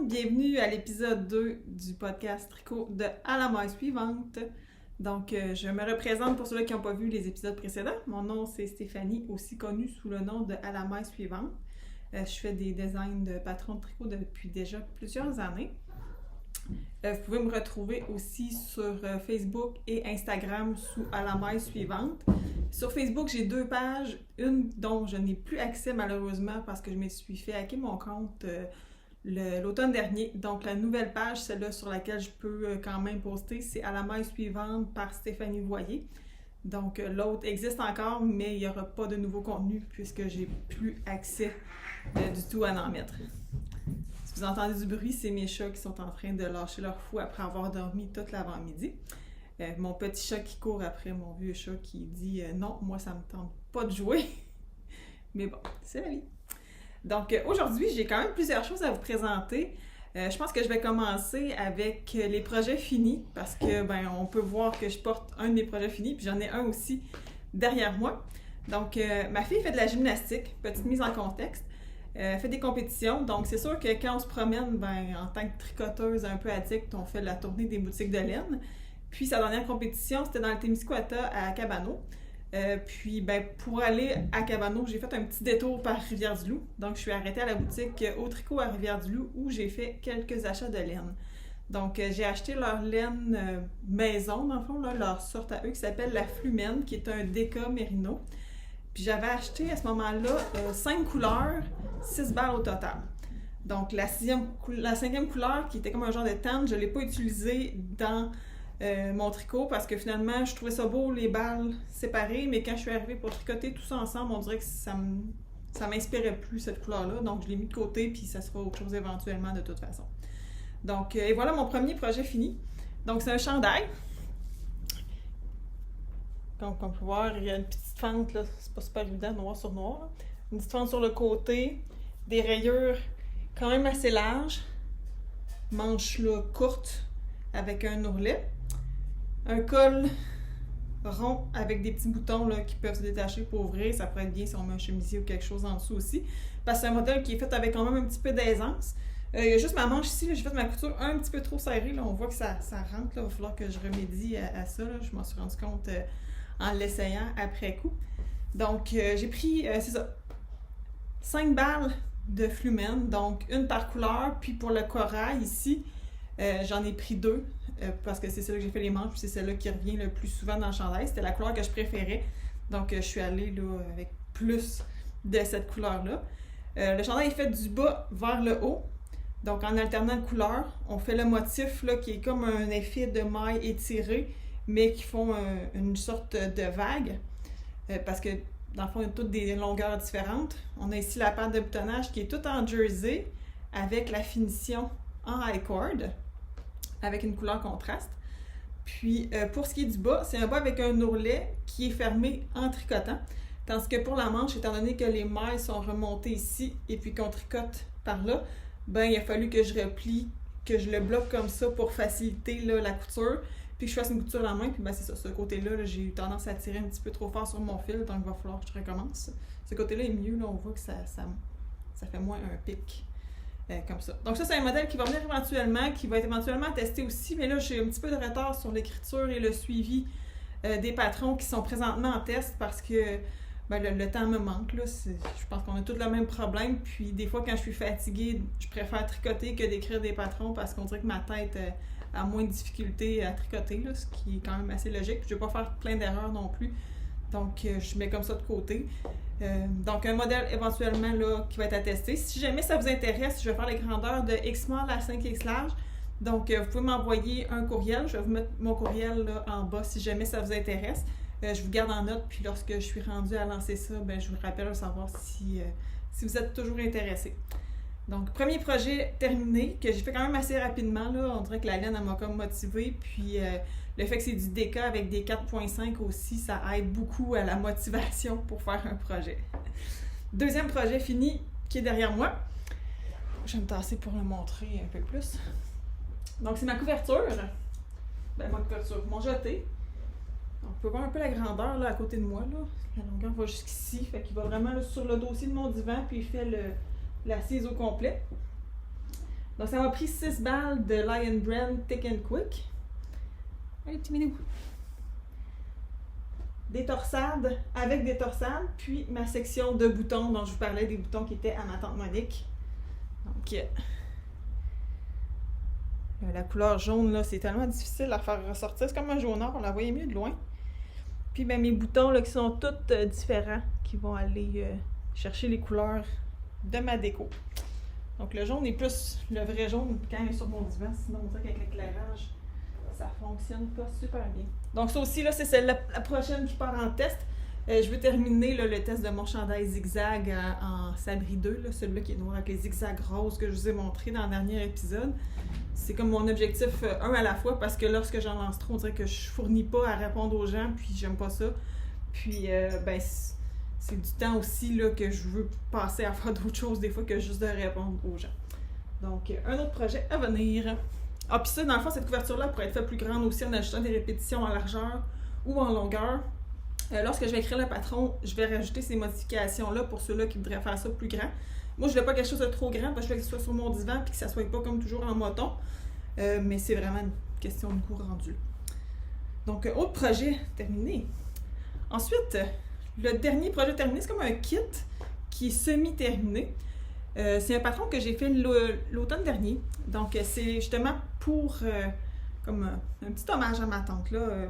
bienvenue à l'épisode 2 du podcast Tricot de À la maille suivante. Donc, je me représente pour ceux qui n'ont pas vu les épisodes précédents. Mon nom, c'est Stéphanie, aussi connue sous le nom de À la maille suivante. Je fais des designs de patrons de tricot depuis déjà plusieurs années. Vous pouvez me retrouver aussi sur Facebook et Instagram sous À la maille suivante. Sur Facebook, j'ai 2 pages, une dont je n'ai plus accès malheureusement parce que je me suis fait hacker mon compte l'automne dernier. Donc la nouvelle page, celle-là sur laquelle je peux quand même poster, c'est À la maille suivante par Stéphanie Voyer. Donc l'autre existe encore, mais il n'y aura pas de nouveau contenu puisque j'ai plus accès du tout à en mettre. Si vous entendez du bruit, c'est mes chats qui sont en train de lâcher leur fou après avoir dormi toute l'avant-midi. Mon petit chat qui court après mon vieux chat qui dit non, moi ça me tente pas de jouer. Mais bon, c'est la vie. Donc aujourd'hui, j'ai quand même plusieurs choses à vous présenter. Je pense que je vais commencer avec les projets finis parce que on peut voir que je porte un de mes projets finis, puis j'en ai un aussi derrière moi. Donc ma fille fait de la gymnastique, petite mise en contexte. Fait des compétitions, donc c'est sûr que quand on se promène, en tant que tricoteuse un peu addict, on fait la tournée des boutiques de laine. Puis sa dernière compétition, c'était dans le Témiscouata à Cabano. Pour aller à Cabano, j'ai fait un petit détour par Rivière-du-Loup. Donc je suis arrêtée à la boutique Au Tricot à Rivière-du-Loup où j'ai fait quelques achats de laine. Donc j'ai acheté leur laine maison, dans le fond, là, leur sorte à eux qui s'appelle la Flumène, qui est un Déca Mérino. Puis j'avais acheté à ce moment-là 5 couleurs, 6 balles au total. Donc la 5e couleur, qui était comme un genre de tente, je ne l'ai pas utilisée dans mon tricot parce que finalement, je trouvais ça beau, les balles séparées, mais quand je suis arrivée pour tricoter tout ça ensemble, on dirait que ça m'inspirait plus cette couleur-là. Donc je l'ai mis de côté, puis ça sera autre chose éventuellement de toute façon. Donc, et voilà mon premier projet fini. Donc c'est un chandail. Comme on peut voir, il y a une petite fente, là, c'est pas super évident, noir sur noir. Là. Une petite fente sur le côté, des rayures quand même assez larges, manches là, courtes avec un ourlet, un col rond avec des petits boutons là, qui peuvent se détacher pour ouvrir. Ça pourrait être bien si on met un chemisier ou quelque chose en dessous aussi. Parce que c'est un modèle qui est fait avec quand même un petit peu d'aisance. Il y a juste ma manche ici, là, j'ai fait ma couture un petit peu trop serrée. Là, on voit que ça rentre. Là, il va falloir que je remédie à ça. Là. Je m'en suis rendu compte en l'essayant après coup. Donc, j'ai pris, c'est ça, 5 balles de Flumène, donc une par couleur. Puis pour le corail ici, j'en ai pris 2 parce que c'est celle-là que j'ai fait les manches, puis c'est celle-là qui revient le plus souvent dans le chandail. C'était la couleur que je préférais. Donc, je suis allée là, avec plus de cette couleur-là. Le chandail est fait du bas vers le haut. Donc, en alternant de couleurs, on fait le motif là, qui est comme un effet de maille étirée, mais qui font une sorte de vague. Parce que, dans le fond, il y a toutes des longueurs différentes. On a ici la patte de boutonnage qui est toute en jersey avec la finition en high cord, avec une couleur contraste. Puis, pour ce qui est du bas, c'est un bas avec un ourlet qui est fermé en tricotant. Tandis que pour la manche, étant donné que les mailles sont remontées ici et puis qu'on tricote par là, il a fallu que je replie, que je le bloque comme ça pour faciliter là, la couture, puis que je fasse une couture à la main, puis c'est ça, ce côté-là, j'ai eu tendance à tirer un petit peu trop fort sur mon fil, donc il va falloir que je recommence. Ce côté-là est mieux, là, on voit que ça fait moins un pic, comme ça. Donc ça, c'est un modèle qui va venir éventuellement, qui va être éventuellement testé aussi, mais là, j'ai un petit peu de retard sur l'écriture et le suivi des patrons qui sont présentement en test parce que le temps me manque, là. Je pense qu'on a tous le même problème. Puis des fois, quand je suis fatiguée, je préfère tricoter que d'écrire des patrons parce qu'on dirait que ma tête a moins de difficultés à tricoter, là, ce qui est quand même assez logique. Puis je ne vais pas faire plein d'erreurs non plus. Donc, je mets comme ça de côté. Donc, un modèle éventuellement là, qui va être à tester. Si jamais ça vous intéresse, je vais faire les grandeurs de X-small à 5X large. Donc, vous pouvez m'envoyer un courriel. Je vais vous mettre mon courriel là, en bas si jamais ça vous intéresse. Je vous garde en note, puis lorsque je suis rendue à lancer ça, je vous rappelle à savoir si vous êtes toujours intéressé. Donc, premier projet terminé, que j'ai fait quand même assez rapidement. Là. On dirait que la laine, elle m'a comme motivée. Puis, le fait que c'est du Déca avec des 4.5 aussi, ça aide beaucoup à la motivation pour faire un projet. Deuxième projet fini, qui est derrière moi. Je vais me tasser pour le montrer un peu plus. Donc, c'est ma couverture. Mon jeté. Donc, vous pouvez voir un peu la grandeur là, à côté de moi. Là. La longueur va jusqu'ici. Fait qu'il va vraiment là, sur le dossier de mon divan, puis il fait l'assise au complet. Donc ça m'a pris 6 balles de Lion Brand Thick and Quick. Allez, petit minou. Des torsades avec des torsades, puis ma section de boutons dont je vous parlais, des boutons qui étaient à ma tante Monique. Donc, la couleur jaune, là, c'est tellement difficile à faire ressortir. C'est comme un jaunard, on la voyait mieux de loin. Puis ben, mes boutons là, qui sont tous différents, qui vont aller chercher les couleurs de ma déco. Donc le jaune est plus le vrai jaune quand il est sur mon divan, sinon on dirait qu'avec l'éclairage, ça fonctionne pas super bien. Donc ça aussi, là, c'est la prochaine qui part en test. Je veux terminer là, le test de mon chandail zigzag en sabri 2, là, celui-là qui est noir avec les zigzags roses que je vous ai montré dans le dernier épisode. C'est comme mon objectif un à la fois parce que lorsque j'en lance trop, on dirait que je fournis pas à répondre aux gens, puis j'aime pas ça. Puis ben c'est du temps aussi là, que je veux passer à faire d'autres choses des fois que juste de répondre aux gens. Donc un autre projet à venir. Ah puis ça, dans le fond, cette couverture-là pourrait être faite plus grande aussi en ajoutant des répétitions en largeur ou en longueur. Lorsque je vais écrire le patron, je vais rajouter ces modifications-là pour ceux-là qui voudraient faire ça plus grand. Moi, je ne veux pas quelque chose de trop grand, parce que je veux que ce soit sur mon divan et que ça ne soit pas comme toujours en moton. Mais c'est vraiment une question de goût rendu. Donc, autre projet terminé. Ensuite, le dernier projet terminé, c'est comme un kit qui est semi-terminé. C'est un patron que j'ai fait l'automne dernier. Donc, c'est justement pour comme un petit hommage à ma tante, là.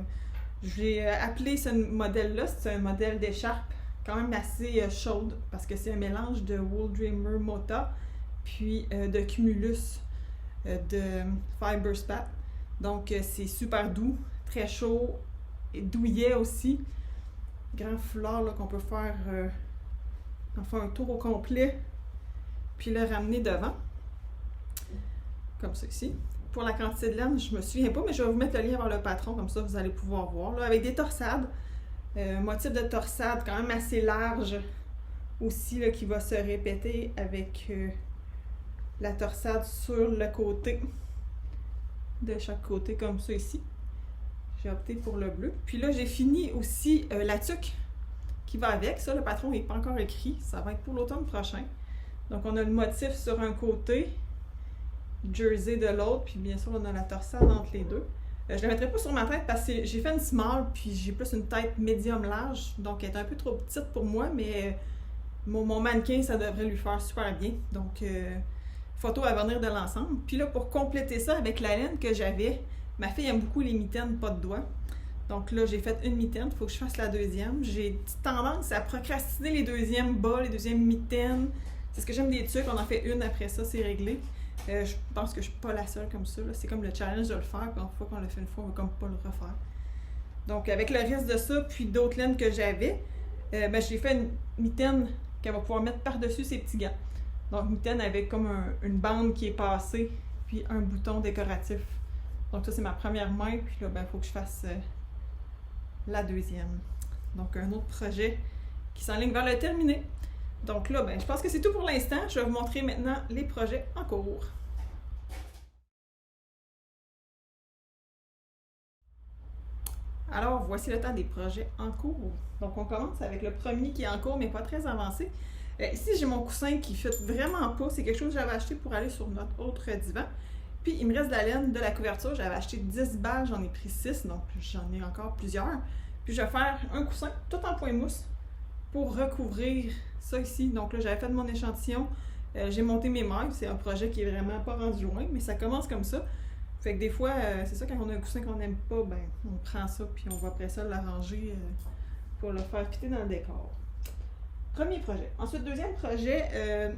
Je l'ai appelé ce modèle-là, c'est un modèle d'écharpe quand même assez chaude parce que c'est un mélange de Wool Dreamer Mota puis de Cumulus de Fiber Spat. Donc c'est super doux, très chaud et douillet aussi. Grand foulard qu'on peut faire enfin un tour au complet puis le ramener devant. Comme ça ici. Pour la quantité de laine, je me souviens pas, mais je vais vous mettre le lien vers le patron, comme ça vous allez pouvoir voir. Là, avec des torsades, motif de torsade quand même assez large aussi, là, qui va se répéter avec la torsade sur le côté, de chaque côté, comme ça ici. J'ai opté pour le bleu. Puis là, j'ai fini aussi la tuque qui va avec. Ça, le patron n'est pas encore écrit, ça va être pour l'automne prochain. Donc, on a le motif sur un côté, jersey de l'autre, puis bien sûr on a la torsade entre les deux. Je ne la mettrai pas sur ma tête parce que j'ai fait une small, puis j'ai plus une tête médium large, donc elle est un peu trop petite pour moi, mais mon mannequin, ça devrait lui faire super bien. Donc, photo à venir de l'ensemble. Puis là, pour compléter ça avec la laine que j'avais, ma fille aime beaucoup les mitaines pas de doigts. Donc là, j'ai fait une mitaine, il faut que je fasse la deuxième. J'ai une petite tendance à procrastiner les deuxièmes bas, les deuxièmes mitaines. C'est ce que j'aime des tuques, on en fait une après ça, c'est réglé. Je pense que je suis pas la seule comme ça. C'est comme le challenge de le faire, puis une fois qu'on l'a fait une fois, on va comme pas le refaire. Donc avec le reste de ça, puis d'autres laines que j'avais, j'ai fait une mitaine qu'elle va pouvoir mettre par-dessus ses petits gants. Donc mitaine avec comme une bande qui est passée, puis un bouton décoratif. Donc ça c'est ma première main, puis là il faut que je fasse la deuxième. Donc un autre projet qui s'enligne vers le terminé. Donc là, je pense que c'est tout pour l'instant. Je vais vous montrer maintenant les projets en cours. Alors, voici le temps des projets en cours. Donc, on commence avec le premier qui est en cours, mais pas très avancé. Ici, j'ai mon coussin qui ne fit vraiment pas. C'est quelque chose que j'avais acheté pour aller sur notre autre divan. Puis, il me reste de la laine de la couverture. J'avais acheté 10 balles, j'en ai pris 6, donc j'en ai encore plusieurs. Puis, je vais faire un coussin tout en point mousse pour recouvrir ça ici. Donc là, j'avais fait mon échantillon. J'ai monté mes mailles. C'est un projet qui est vraiment pas rendu loin, mais ça commence comme ça. Fait que des fois, c'est ça, quand on a un coussin qu'on n'aime pas, on prend ça puis on va après ça l'arranger pour le faire fitter dans le décor. Premier projet. Ensuite, deuxième projet,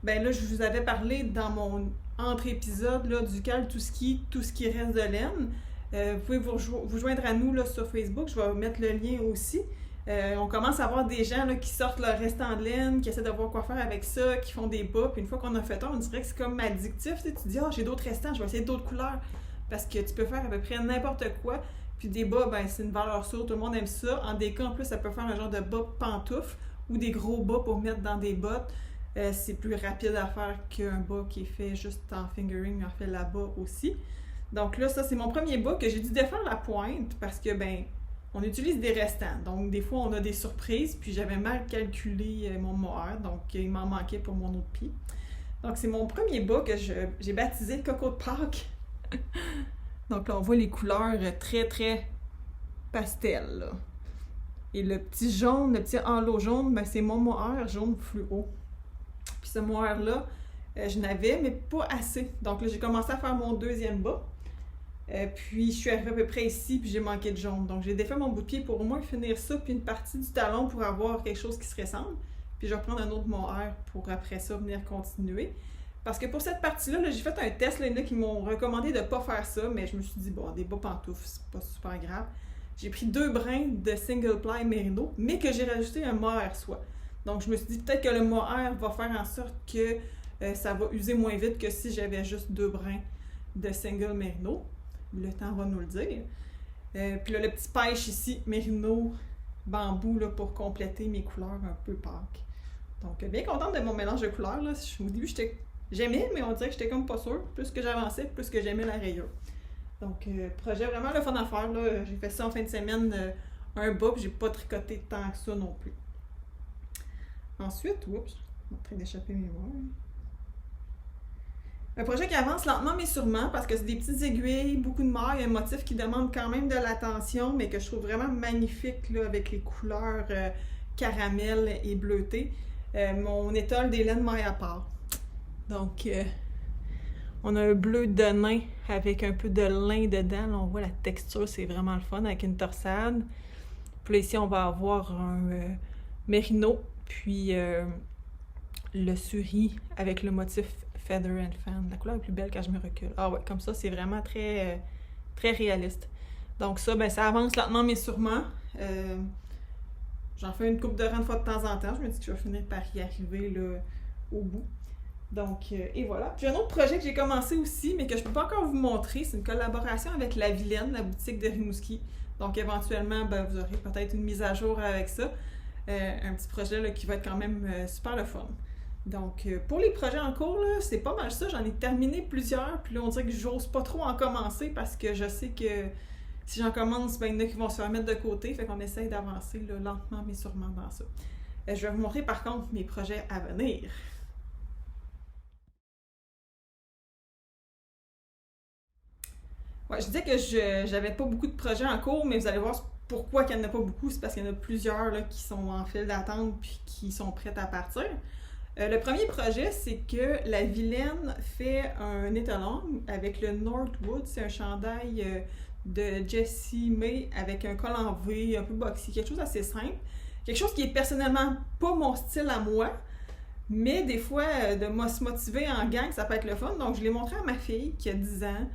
là, je vous avais parlé dans mon entre-épisode là, duquel tout ce qui reste de laine. Vous pouvez vous joindre à nous là, sur Facebook. Je vais vous mettre le lien aussi. On commence à voir des gens là, qui sortent leur restant de laine, qui essaient de voir quoi faire avec ça, qui font des bas, puis une fois qu'on a fait un, on dirait que c'est comme addictif. Tu te dis, j'ai d'autres restants, je vais essayer d'autres couleurs. Parce que tu peux faire à peu près n'importe quoi. Puis des bas, c'est une valeur sûre, tout le monde aime ça. En déca, en plus, ça peut faire un genre de bas pantoufle ou des gros bas pour mettre dans des bottes. C'est plus rapide à faire qu'un bas qui est fait juste en fingering, en fait là-bas aussi. Donc là, ça, c'est mon premier bas que j'ai dû défaire la pointe parce que, on utilise des restants. Donc, des fois, on a des surprises. Puis, j'avais mal calculé mon mohair. Donc, il m'en manquait pour mon autre pied. Donc, c'est mon premier bas que j'ai baptisé Coco de Pâques. Donc là, on voit les couleurs très, très pastel, là. Et le petit jaune, le petit halo jaune, ben, c'est mon mohair jaune fluo. Puis ce mohair-là, je n'avais, mais pas assez. Donc là, j'ai commencé à faire mon deuxième bas. Puis je suis arrivée à peu près ici, puis j'ai manqué de jaune. Donc j'ai défait mon bout de pied pour au moins finir ça, puis une partie du talon pour avoir quelque chose qui se ressemble. Puis je vais reprendre un autre mohair pour après ça venir continuer. Parce que pour cette partie-là, là, j'ai fait un test, là, il y en a qui m'ont recommandé de ne pas faire ça, mais je me suis dit, bon, des bas pantoufles, c'est pas super grave. J'ai pris 2 brins de single ply Merino, mais que j'ai rajouté un mohair soie. Donc je me suis dit, peut-être que le mohair va faire en sorte que ça va user moins vite que si j'avais juste 2 brins de single Merino. Le temps va nous le dire. Puis là, le petit pêche ici, Merino, bambou, là, pour compléter mes couleurs un peu Pâques. Donc, bien contente de mon mélange de couleurs. Là. Au début, j'aimais, mais on dirait que j'étais comme pas sûre. Plus que j'avançais, plus que j'aimais la rayure. Donc, projet vraiment le fun à faire. Là. J'ai fait ça en fin de semaine, un bas, puis j'ai pas tricoté tant que ça non plus. Ensuite, oups, je suis en train d'échapper mes mots. Un projet qui avance lentement mais sûrement parce que c'est des petites aiguilles, beaucoup de mailles, un motif qui demande quand même de l'attention, mais que je trouve vraiment magnifique là, avec les couleurs caramel et bleutées. Mon étole des laines maille à part. Donc, on a un bleu de nain avec un peu de lin dedans. Là, on voit la texture, c'est vraiment le fun avec une torsade. Puis là, ici, on va avoir un mérino, puis le suri avec le motif Feather and Fan. La couleur est plus belle quand je me recule. Ah ouais, comme ça, c'est vraiment très, très réaliste. Donc ça, ben ça avance lentement mais sûrement. J'en fais une coupe de rang de fois de temps en temps. Je me dis que je vais finir par y arriver là, au bout. Donc, et voilà. Puis un autre projet que j'ai commencé aussi, mais que je ne peux pas encore vous montrer, c'est une collaboration avec La Vilaine, la boutique de Rimouski. Donc éventuellement, ben, vous aurez peut-être une mise à jour avec ça. Un petit projet là, qui va être quand même super le fun. Donc, pour les projets en cours, là, c'est pas mal ça. J'en ai terminé plusieurs, puis là, on dirait que j'ose pas trop en commencer parce que je sais que si j'en commence, ben, il y en a qui vont se faire mettre de côté. Fait qu'on essaye d'avancer là, lentement mais sûrement dans ça. Je vais vous montrer par contre mes projets à venir. Ouais, je disais que j'avais pas beaucoup de projets en cours, mais vous allez voir pourquoi il n'y en a pas beaucoup. C'est parce qu'il y en a plusieurs là, qui sont en file d'attente puis qui sont prêtes à partir. Le premier projet, c'est que La Vilaine fait un étalon avec le Northwood. C'est un chandail de Jessie May avec un col en V, un peu boxy, quelque chose d'assez simple. Quelque chose qui est personnellement pas mon style à moi, mais des fois, de se motiver en gang, ça peut être le fun. Donc, je l'ai montré à ma fille qui a 10 ans,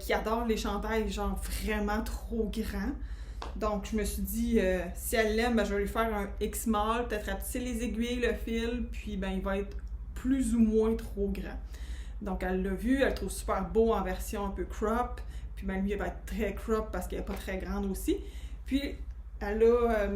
qui adore les chandails genre vraiment trop grands. Donc, je me suis dit, si elle l'aime, ben, je vais lui faire un X-Mall, peut-être rapetisser les aiguilles, le fil, puis ben, il va être plus ou moins trop grand. Donc, elle l'a vu, elle le trouve super beau en version un peu crop, puis ben, lui, il va être très crop parce qu'elle n'est pas très grande aussi. Puis, elle a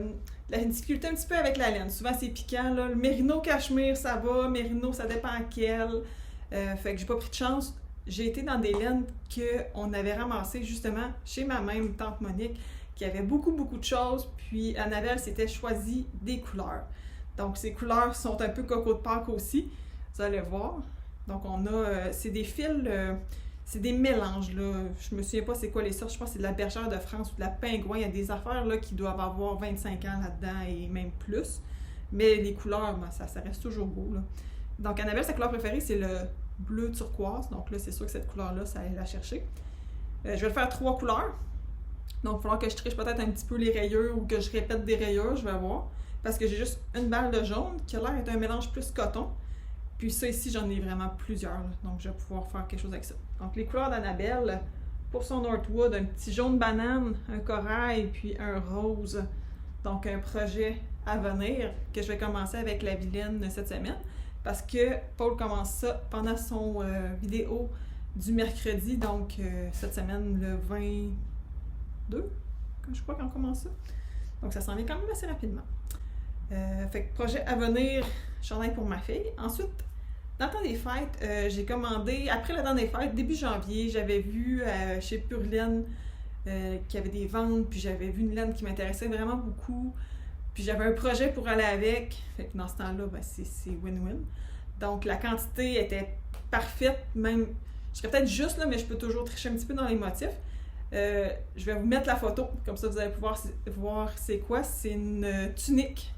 la difficulté un petit peu avec la laine. Souvent, c'est piquant, là. Le mérino cachemire, ça va, mérino, ça dépend quel. Fait que j'ai pas pris de chance. J'ai été dans des laines qu'on avait ramassées justement chez ma même tante Monique, qui avait beaucoup, beaucoup de choses, puis Annabelle s'était choisi des couleurs. Donc, ces couleurs sont un peu coco de Pâques aussi, vous allez voir. Donc, on a, c'est des fils, c'est des mélanges, là. Je me souviens pas c'est quoi les sortes, je pense que c'est de la bergère de France ou de la pingouin. Il y a des affaires, là, qui doivent avoir 25 ans là-dedans et même plus. Mais les couleurs, ben, ça reste toujours beau, là. Donc, Annabelle, sa couleur préférée, c'est le bleu turquoise. Donc là, c'est sûr que cette couleur-là, ça allait la chercher. Je vais le faire 3 couleurs. Donc, il va falloir que je triche peut-être un petit peu les rayures ou que je répète des rayures, je vais voir. Parce que j'ai juste une balle de jaune qui a l'air d'être un mélange plus coton. Puis ça ici, j'en ai vraiment plusieurs. Là. Donc, je vais pouvoir faire quelque chose avec ça. Donc, les couleurs d'Annabelle, pour son Northwood, un petit jaune banane, un corail, puis un rose. Donc, un projet à venir que je vais commencer avec La Vilaine cette semaine. Parce que Paul commence ça pendant son vidéo du mercredi. Donc, cette semaine, le 22, je crois qu'on commence ça. Donc, ça s'en vient quand même assez rapidement. Fait que projet à venir, chandail pour ma fille. Ensuite, dans le temps des fêtes, j'ai commandé, après le temps des fêtes, début janvier, j'avais vu chez Purlaine qu'il y avait des ventes, puis j'avais vu une laine qui m'intéressait vraiment beaucoup. Puis j'avais un projet pour aller avec. Fait que dans ce temps-là, ben, c'est win-win. Donc, la quantité était parfaite, même, je serais peut-être juste là, mais je peux toujours tricher un petit peu dans les motifs. Je vais vous mettre la photo, comme ça vous allez pouvoir voir c'est quoi. C'est une tunique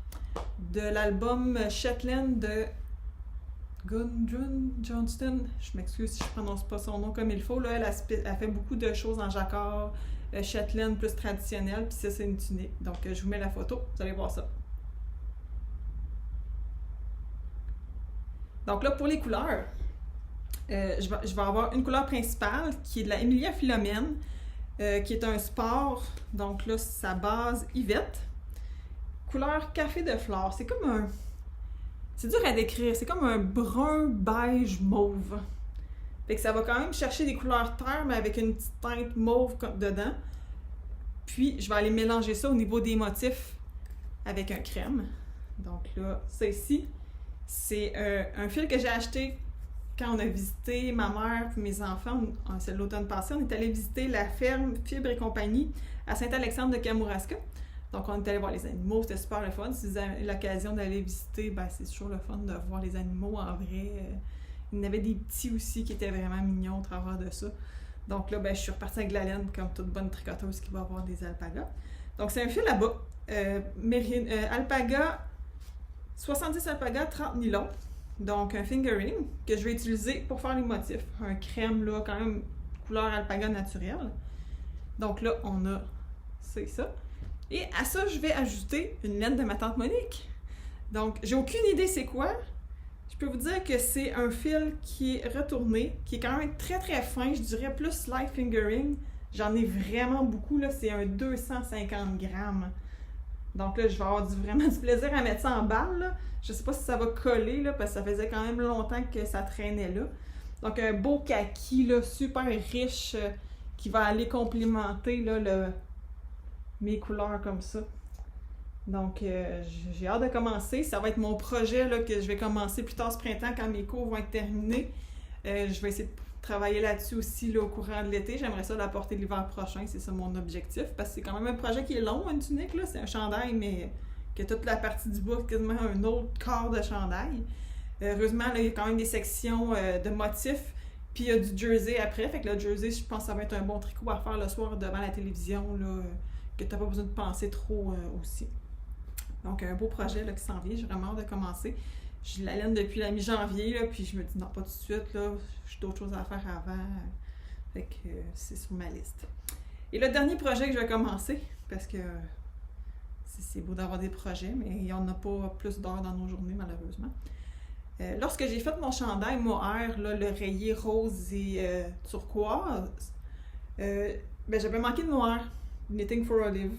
de l'album Shetland de Gudrun Johnston. Je m'excuse si je prononce pas son nom comme il faut. Là, elle fait beaucoup de choses en jacquard, Shetland plus traditionnel, puis ça c'est une tunique. Donc je vous mets la photo, vous allez voir ça. Donc là, pour les couleurs, je vais avoir une couleur principale qui est de la Emilia Philomène, qui est un sport. Donc là, sa base Yvette. Couleur café de flore. C'est comme un... C'est dur à décrire. C'est comme un brun beige mauve. Fait que ça va quand même chercher des couleurs terre, mais avec une petite teinte mauve dedans. Puis, je vais aller mélanger ça au niveau des motifs avec un crème. Donc là, ça ici, c'est un fil que j'ai acheté quand on a visité ma mère et mes enfants. C'est l'automne passé. On est allé visiter la ferme Fibre et compagnie à Saint-Alexandre de Kamouraska. Donc, on est allé voir les animaux, c'était super le fun. Si vous avez l'occasion d'aller visiter, ben, c'est toujours le fun de voir les animaux en vrai. Il y en avait des petits aussi qui étaient vraiment mignons au travers de ça. Donc là, ben, je suis repartie avec de la laine comme toute bonne tricoteuse qui va avoir des alpagas. Donc, c'est un fil là-bas. Alpaga, 70 alpagas, 30 nylon. Donc, un fingering que je vais utiliser pour faire les motifs. Un crème, là, quand même, couleur alpaga naturelle. Donc là, on a ça. Et à ça, je vais ajouter une laine de ma tante Monique. Donc, j'ai aucune idée c'est quoi. Je peux vous dire que c'est un fil qui est retourné, qui est quand même très très fin, je dirais plus light fingering. J'en ai vraiment beaucoup, là, c'est un 250 grammes. Donc là, je vais avoir vraiment du plaisir à mettre ça en balle, là. Je sais pas si ça va coller, là, parce que ça faisait quand même longtemps que ça traînait là. Donc un beau kaki, là, super riche, qui va aller complémenter là, mes couleurs comme ça. Donc, j'ai hâte de commencer. Ça va être mon projet là, que je vais commencer plus tard ce printemps quand mes cours vont être terminés. Je vais essayer de travailler là-dessus aussi là, au courant de l'été. J'aimerais ça l'apporter l'hiver prochain. C'est ça mon objectif. Parce que c'est quand même un projet qui est long, une tunique. Là. C'est un chandail, mais que toute la partie du bas, quasiment un autre corps de chandail. Heureusement, là, il y a quand même des sections de motifs. Puis il y a du jersey après. Fait que le jersey, je pense que ça va être un bon tricot à faire le soir devant la télévision. Là, que tu n'as pas besoin de penser trop aussi. Donc, un beau projet là, qui s'en vient. J'ai vraiment hâte de commencer. J'ai la laine depuis la mi-janvier, là, puis je me dis non, pas tout de suite. Là, j'ai d'autres choses à faire avant. Fait que c'est sur ma liste. Et le dernier projet que je vais commencer, parce que c'est beau d'avoir des projets, mais il n'y en a pas plus d'heures dans nos journées, malheureusement. Lorsque j'ai fait mon chandail mohair, là, le rayé rose et turquoise, ben, j'avais manqué de mohair. Knitting for Olive.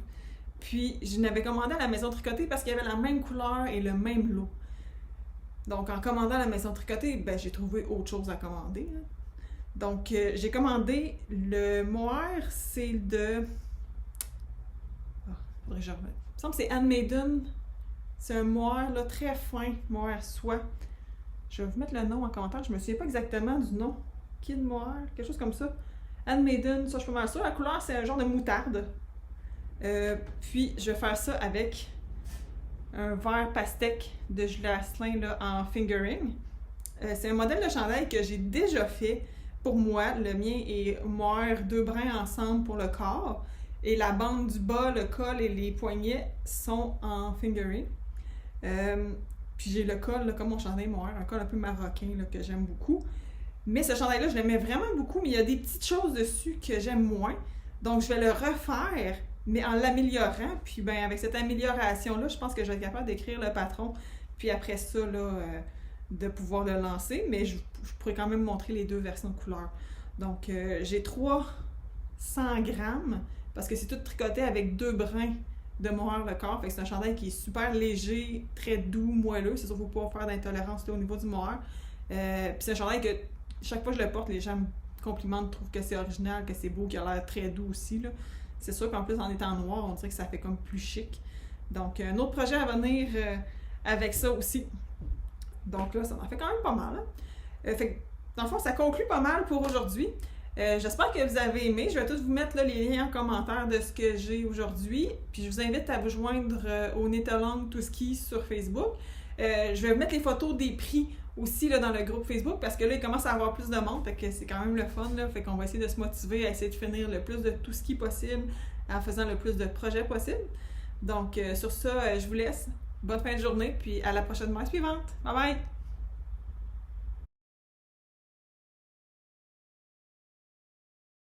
Puis, je n'avais commandé à la maison tricotée parce qu'il y avait la même couleur et le même lot. Donc, en commandant à la maison tricotée, ben, j'ai trouvé autre chose à commander. Hein. Donc, j'ai commandé le mohair, c'est de... faudrait que je remette. Il me semble que c'est Handmaiden. C'est un mohair là, très fin, mohair soie. Je vais vous mettre le nom en commentaire. Je me souviens pas exactement du nom. Kid mohair, quelque chose comme ça. Handmaiden, ça je suis pas mal sûre. La couleur, c'est un genre de moutarde. Puis, je vais faire ça avec un vert pastèque de Julie Asselin là, en fingering. C'est un modèle de chandail que j'ai déjà fait pour moi. Le mien est mohair 2 brins ensemble pour le corps. Et la bande du bas, le col et les poignets sont en fingering. Puis j'ai le col, là, comme mon chandail mohair, un col un peu marocain là, que j'aime beaucoup. Mais ce chandail-là, je l'aimais vraiment beaucoup, mais il y a des petites choses dessus que j'aime moins. Donc, je vais le refaire, mais en l'améliorant. Puis, ben, avec cette amélioration-là, je pense que je vais être capable d'écrire le patron. Puis après ça, là, de pouvoir le lancer. Mais je pourrais quand même montrer les deux versions de couleurs. Donc, j'ai 300 grammes, parce que c'est tout tricoté avec 2 brins de mohair le corps. Fait que c'est un chandail qui est super léger, très doux, moelleux. C'est sûr qu'il ne faut pas faire d'intolérance là, au niveau du mohair. Puis c'est un chandail que chaque fois que je le porte, les gens me complimentent, trouvent que c'est original, que c'est beau, qu'il a l'air très doux aussi. Là. C'est sûr qu'en plus, en étant noir, on dirait que ça fait comme plus chic. Donc, un autre projet à venir avec ça aussi. Donc là, ça en fait quand même pas mal. Hein. Fait que, dans le fond, ça conclut pas mal pour aujourd'hui. J'espère que vous avez aimé. Je vais tous vous mettre là, les liens en commentaire de ce que j'ai aujourd'hui. Puis je vous invite à vous joindre au Knit Along to Ski sur Facebook. Je vais vous mettre les photos des prix aussi là, dans le groupe Facebook, parce que là, il commence à avoir plus de monde, fait que c'est quand même le fun, là, fait qu'on va essayer de se motiver à essayer de finir le plus de tout ce qui est possible en faisant le plus de projets possible. Donc, sur ça, je vous laisse. Bonne fin de journée, puis à la prochaine mois suivante. Bye bye!